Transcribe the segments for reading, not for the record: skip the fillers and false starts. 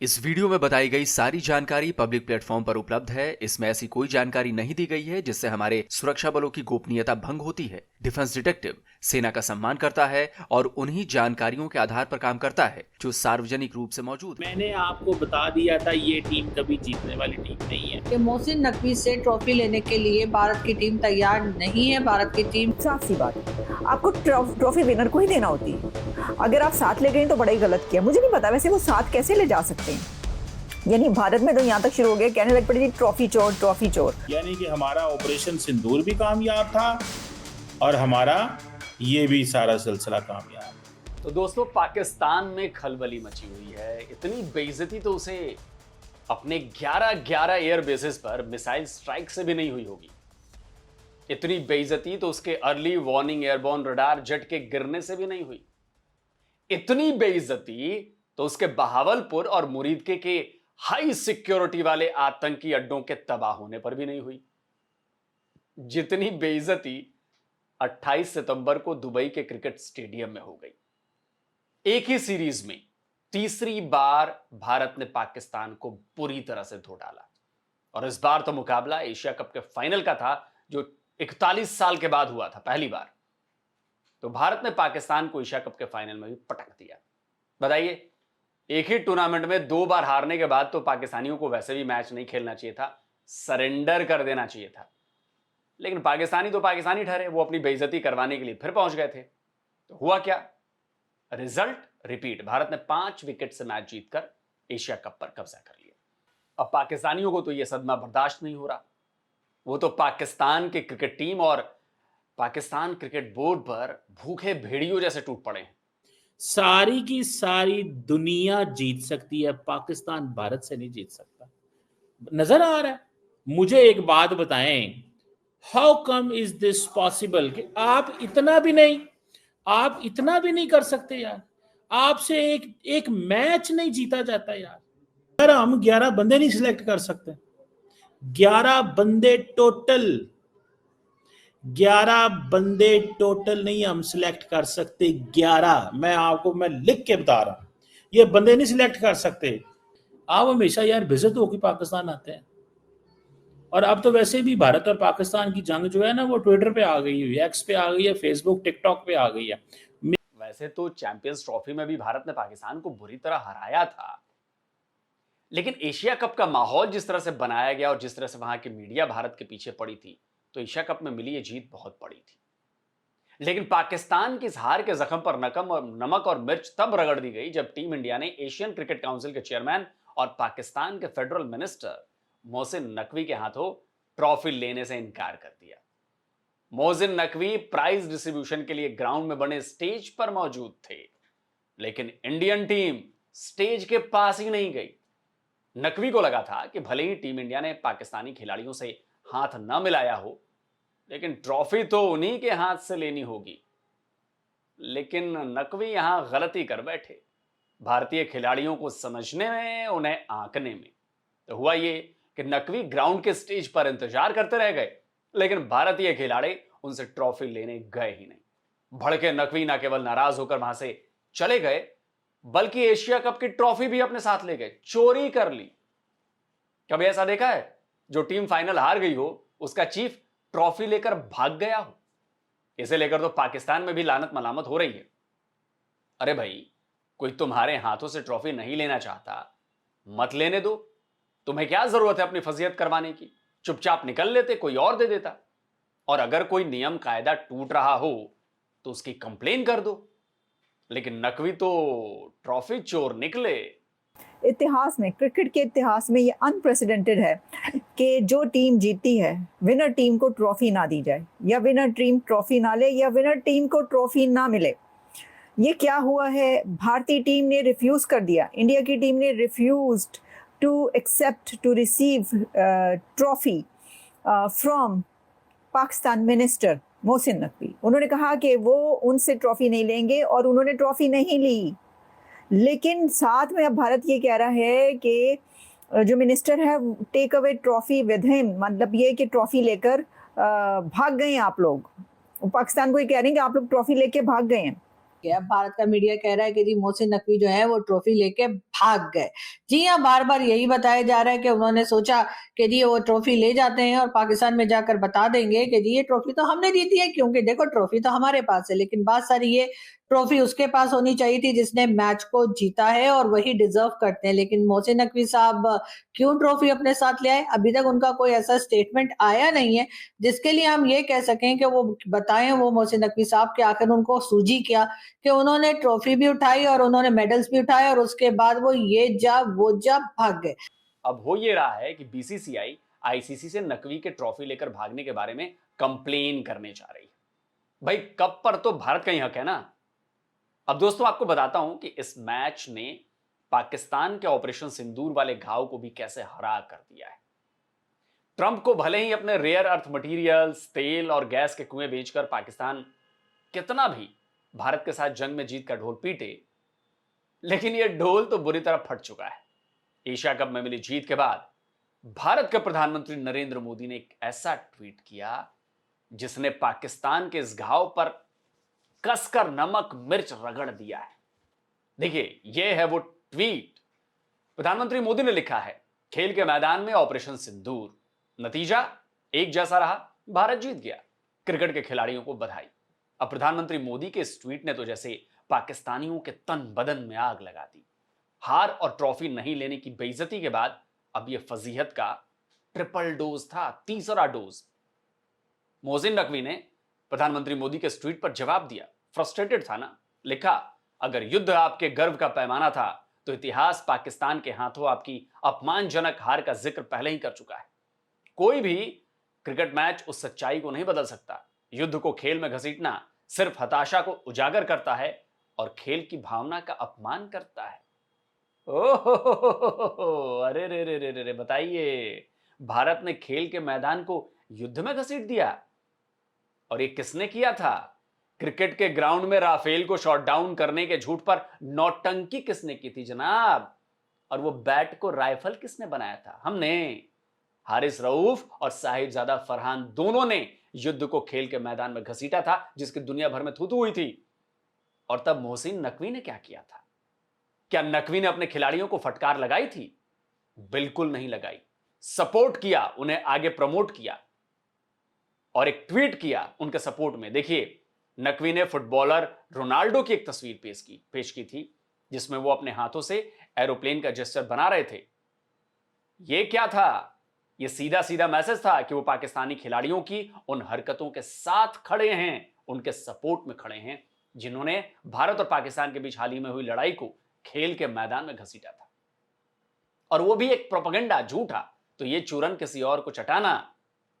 इस वीडियो में बताई गई सारी जानकारी पब्लिक प्लेटफॉर्म पर उपलब्ध है। इसमें ऐसी कोई जानकारी नहीं दी गई है जिससे हमारे सुरक्षा बलों की गोपनीयता भंग होती है। डिफेंस डिटेक्टिव सेना का सम्मान करता है और उन्हीं जानकारियों के आधार पर काम करता है जो सार्वजनिक रूप से मौजूद है। मैंने आपको बता दिया था ये टीम कभी जीतने वाली टीम नहीं है कि मोहसिन नकवी से ट्रॉफी लेने के लिए भारत की टीम तैयार नहीं है। भारत की टीम साफ सी बात, आपको ट्रॉफी विनर को ही देना होती है। अगर आप साथ ले गए तो बड़ा ही गलत किया। मुझे नहीं पता वैसे वो साथ कैसे ले जा सकते हैं। यानी भारत में तो यहाँ तक शुरू हो गया, कहने लग पड़े जी ट्रॉफी चोर ट्रॉफी चोर। यानी कि हमारा ऑपरेशन सिंदूर भी कामयाब था और हमारा ये भी सारा सिलसिला कामयाब। तो दोस्तों, पाकिस्तान में खलबली मची हुई है। इतनी बेइज्जती तो उसे अपने 11 एयर बेसिस पर मिसाइल स्ट्राइक से भी नहीं हुई होगी। इतनी बेइज्जती तो उसके early warning airborne radar jet के गिरने से भी नहीं हुई। इतनी बेइज्जती तो उसके बहावलपुर और मुरीदके के हाई सिक्योरिटी वाले आतंकी अड्डों के तबाह होने पर भी नहीं हुई। जितनी बेइज्जती 28 सितंबर को दुबई के क्रिकेट स्टेडियम में हो गई। एक ही सीरीज में तीसरी बार भारत ने पाकिस्तान को बुरी तरह से धो डाला और इस बार तो मुकाबला एशिया कप के फाइनल का था जो 41 साल के बाद हुआ था पहली बार। तो भारत ने पाकिस्तान को एशिया कप के फाइनल में भी पटक दिया। बताइए, एक ही टूर्नामेंट में 2 बार हारने के बाद तो पाकिस्तानियों को वैसे भी मैच नहीं खेलना चाहिए था, सरेंडर कर देना चाहिए था। लेकिन पाकिस्तानी तो पाकिस्तानी ठहरे, वो अपनी बेइज्जती करवाने के लिए फिर पहुंच गए थे। तो हुआ क्या? Result repeat. भारत ने 5 विकेट से मैच जीतकर एशिया कप पर कब्जा कर लिया। अब पाकिस्तानियों को तो यह सदमा बर्दाश्त नहीं हो रहा। वो तो पाकिस्तान की क्रिकेट टीम और पाकिस्तान क्रिकेट बोर्ड पर भूखे भेड़ियों जैसे टूट पड़े हैं। सारी की सारी दुनिया जीत सकती है, पाकिस्तान भारत से नहीं जीत सकता। नजर आ रहा है। मुझे एक बात बताएं, how come is this possible कि आप इतना भी नहीं कर सकते यार। आपसे एक मैच नहीं जीता जाता यार। यार हम 11 बंदे नहीं सिलेक्ट कर सकते। 11 बंदे टोटल नहीं हम सिलेक्ट कर सकते। 11 मैं लिख के बता रहा हूं, ये बंदे नहीं सिलेक्ट कर सकते। आप हमेशा यार बेइज्जत होकर पाकिस्तान आते हैं। और अब तो वैसे भी भारत और पाकिस्तान की जंग जो है ना, वो ट्विटर पे आ गई है, एक्स पे आ गई है, फेसबुक टिकटॉक पे आ गई है। वैसे तो चैंपियंस ट्रॉफी में भी भारत ने पाकिस्तान को बुरी तरह हराया था, लेकिन एशिया कप का माहौल जिस तरह से बनाया गया और जिस तरह से वहां की मीडिया भारत के पीछे पड़ी थी, तो एशिया कप में मिली ये जीत बहुत बड़ी थी। लेकिन पाकिस्तान की इस हार के जख्म पर नमक और मिर्च तब रगड़ दी गई जब टीम इंडिया ने एशियन क्रिकेट काउंसिल के चेयरमैन और पाकिस्तान के फेडरल मिनिस्टर मोहसिन नकवी के हाथों ट्रॉफी लेने से इनकार कर दिया। मोहसिन नकवी प्राइज डिस्ट्रीब्यूशन के लिए ग्राउंड में बने स्टेज पर मौजूद थे, लेकिन इंडियन टीम स्टेज के पास ही नहीं गई। नकवी को लगा था कि भले ही टीम इंडिया ने पाकिस्तानी खिलाड़ियों से हाथ न मिलाया हो, लेकिन ट्रॉफी तो उन्हीं के हाथ से लेनी होगी। लेकिन नकवी यहां गलती कर बैठे, भारतीय खिलाड़ियों को समझने में, उन्हें आंकने में। तो हुआ ये कि नकवी ग्राउंड के स्टेज पर इंतजार करते रह गए, लेकिन भारतीय खिलाड़ी उनसे ट्रॉफी लेने गए ही नहीं। भड़के नकवी न केवल नाराज होकर वहां से चले गए, बल्कि एशिया कप की ट्रॉफी भी अपने साथ ले गए, चोरी कर ली। कभी ऐसा देखा है जो टीम फाइनल हार गई हो, उसका चीफ ट्रॉफी लेकर भाग गया हो? इसे लेकर तो पाकिस्तान में भी लानत मलामत हो रही है। अरे भाई, कोई तुम्हारे हाथों से ट्रॉफी नहीं लेना चाहता, मत लेने दो। तुम्हें क्या जरूरत है अपनी फजीयत करवाने की? चुपचाप निकल लेते, कोई और दे देता। और अगर कोई नियम कायदा टूट रहा हो तो उसकी कंप्लेन कर दो। लेकिन नकवी तो ट्रॉफी चोर निकले। इतिहास में, क्रिकेट के इतिहास में ये अनप्रेसिडेंटेड है कि जो टीम जीतती है, विनर टीम को ट्रॉफी ना दी जाए, या विनर टीम ट्रॉफी ना ले, या विनर टीम को ट्रॉफी ना मिले। ये क्या हुआ है? भारतीय टीम ने रिफ्यूज कर दिया, इंडिया की टीम ने refused to accept to receive trophy from Pakistan minister Mohsin Naqvi. उन्होंने कहा कि वो उनसे ट्रॉफी नहीं लेंगे और उन्होंने ट्रॉफी नहीं ली। लेकिन साथ में अब भारत ये कह रहा है कि जो मिनिस्टर है, take away trophy with him, मतलब ये कि ट्रॉफी लेकर भाग गए आप लोग। पाकिस्तान को ये कह रहे हैं कि आप लोग ट्रॉफी लेके भाग गए हैं। गया। भारत का मीडिया कह रहा है कि जी मोहसिन नकवी जो है वो ट्रॉफी लेके भाग गए। जी हाँ, बार बार यही बताया जा रहा है कि उन्होंने सोचा कि जी वो ट्रॉफी ले जाते हैं और पाकिस्तान में जाकर बता देंगे कि जी ये ट्रॉफी तो हमने जीती है, क्योंकि देखो ट्रॉफी तो हमारे पास है। लेकिन बात सारी ये ट्रॉफी उसके पास होनी चाहिए थी जिसने मैच को जीता है, और वही डिजर्व करते हैं। लेकिन मोहसिन नकवी साहब क्यों ट्रॉफी अपने साथ ले आए? अभी तक उनका कोई ऐसा स्टेटमेंट आया नहीं है जिसके लिए हम ये कह सकें कि वो बताएं, वो मोहसिन नकवी साहब के आखिर उनको सूझी क्या कि उन्होंने ट्रॉफी भी उठाई और उन्होंने मेडल्स भी उठाए और उसके बाद वो ये जा वो जा भाग गए। अब हो ये रहा है कि बीसीसीआई आईसीसी से नकवी के ट्रॉफी लेकर भागने के बारे में कंप्लेन करने जा रही है। भाई कप पर तो भारत का ही हक है ना। अब दोस्तों आपको बताता हूं कि इस मैच ने पाकिस्तान के ऑपरेशन सिंदूर वाले घाव को भी कैसे हरा कर दिया है। ट्रंप को भले ही अपने रेयर अर्थ मटेरियल्स, तेल और गैस के कुएं बेचकर पाकिस्तान कितना भी भारत के साथ जंग में जीत का ढोल पीटे, लेकिन यह ढोल तो बुरी तरह फट चुका है। एशिया कप में मिली जीत के बाद भारत के प्रधानमंत्री नरेंद्र मोदी ने एक ऐसा ट्वीट किया जिसने पाकिस्तान के इस घाव पर कसकर नमक मिर्च रगड़ दिया है। देखिए यह है वो ट्वीट। प्रधानमंत्री मोदी ने लिखा है, खेल के मैदान में ऑपरेशन सिंदूर, नतीजा एक जैसा रहा, भारत जीत गया, क्रिकेट के खिलाड़ियों को बधाई। अब प्रधानमंत्री मोदी के इस ट्वीट ने तो जैसे पाकिस्तानियों के तन बदन में आग लगा दी। हार और ट्रॉफी नहीं लेने की बेइज्जती के बाद अब यह फजीहत का ट्रिपल डोज था, तीसरा डोज। मोहसिन नकवी ने प्रधानमंत्री मोदी के ट्वीट पर जवाब दिया। फ्रस्ट्रेटेड था ना। लिखा, अगर युद्ध आपके गर्व का पैमाना था तो इतिहास पाकिस्तान के हाथों आपकी अपमानजनक हार का जिक्र पहले ही कर चुका है। कोई भी क्रिकेट मैच उस सच्चाई को नहीं बदल सकता। युद्ध को खेल में घसीटना सिर्फ हताशा को उजागर करता है और खेल की भावना का अपमान करता है। ओहो, अरे रे रे रे रे रे, बताइए, भारत ने खेल के मैदान को युद्ध में घसीट दिया। और ये किसने किया था? क्रिकेट के ग्राउंड में राफेल को शॉट डाउन करने के झूठ पर नौटंकी किसने की थी जनाब? और वो बैट को राइफल किसने बनाया था? हमने। हारिस रऊफ और साहिबजादा फरहान दोनों ने युद्ध को खेल के मैदान में घसीटा था, जिसकी दुनिया भर में थू-थू हुई थी। और तब मोहसिन नकवी ने क्या किया था? क्या नकवी ने अपने खिलाड़ियों को फटकार लगाई थी? बिल्कुल नहीं लगाई। सपोर्ट किया, उन्हें आगे प्रमोट किया और एक ट्वीट किया उनके सपोर्ट में। देखिए, नकवी ने फुटबॉलर रोनाल्डो की एक तस्वीर पेश की थी जिसमें वो अपने हाथों से एरोप्लेन का जेस्चर बना रहे थे। यह क्या था? यह सीधा सीधा मैसेज था कि वो पाकिस्तानी खिलाड़ियों की उन हरकतों के साथ खड़े हैं, उनके सपोर्ट में खड़े हैं जिन्होंने भारत और पाकिस्तान के बीच हाल ही में हुई लड़ाई को खेल के मैदान में घसीटा था। और वो भी एक प्रोपेगेंडा, झूठा। तो ये चूरन किसी और को चटाना।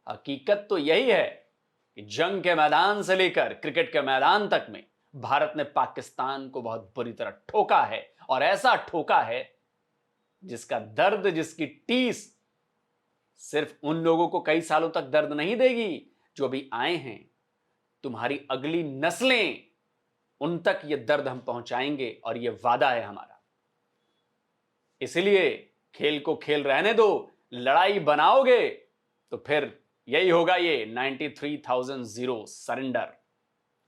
हकीकत तो यही है कि जंग के मैदान से लेकर क्रिकेट के मैदान तक में भारत ने पाकिस्तान को बहुत बुरी तरह ठोका है, और ऐसा ठोका है जिसका दर्द, जिसकी टीस सिर्फ उन लोगों को कई सालों तक दर्द नहीं देगी जो अभी आए हैं। तुम्हारी अगली नस्लें, उन तक यह दर्द हम पहुंचाएंगे और यह वादा है हमारा। इसलिए खेल को खेल रहने दो। लड़ाई बनाओगे तो फिर यही होगा, ये 93,000 सरेंडर।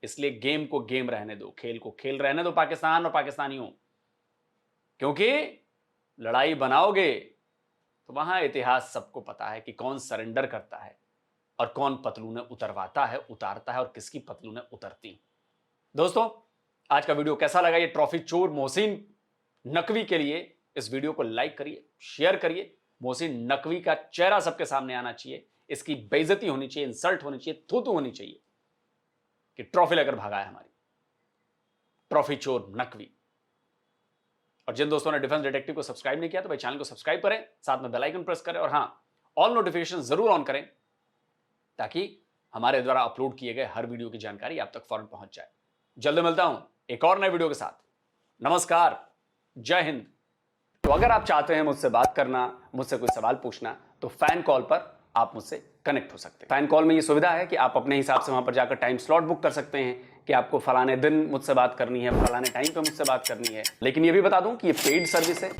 इसलिए गेम को गेम रहने दो, खेल को खेल रहने दो पाकिस्तान और पाकिस्तानियों, क्योंकि लड़ाई बनाओगे तो वहां इतिहास सबको पता है कि कौन सरेंडर करता है और कौन पतलूने उतारता है और किसकी पतलूने उतरती। दोस्तों, आज का वीडियो कैसा लगा? ये ट्रॉफी चोर मोहसिन नकवी के लिए इस वीडियो को लाइक करिए, शेयर करिए। मोहसिन नकवी का चेहरा सबके सामने आना चाहिए, इसकी बेइज्जती होनी चाहिए, इंसल्ट होनी चाहिए, थू-थू होनी चाहिए कि ट्रॉफी लेकर भागा है हमारी, ट्रॉफी चोर नकवी। और जिन दोस्तों ने डिफेंस डिटेक्टिव को सब्सक्राइब नहीं किया तो भाई चैनल को सब्सक्राइब करें, साथ में बेल आइकन प्रेस करें और हां, ऑल नोटिफिकेशन जरूर ऑन करें ताकि हमारे द्वारा अपलोड किए गए हर वीडियो की जानकारी आप तक फौरन पहुंच जाए। जल्द मिलता हूं एक और नए वीडियो के साथ। नमस्कार, जय हिंद। तो अगर आप चाहते हैं मुझसे बात करना, मुझसे कोई सवाल पूछना, तो फैन कॉल पर आप मुझसे कनेक्ट हो सकते हैं। फैन कॉल में ये सुविधा है कि आप अपने हिसाब से वहां पर जाकर टाइम स्लॉट बुक कर सकते हैं कि आपको फलाने दिन मुझसे बात करनी है, फलाने टाइम पे मुझसे बात करनी है। लेकिन ये भी बता दूं कि ये पेड सर्विस है।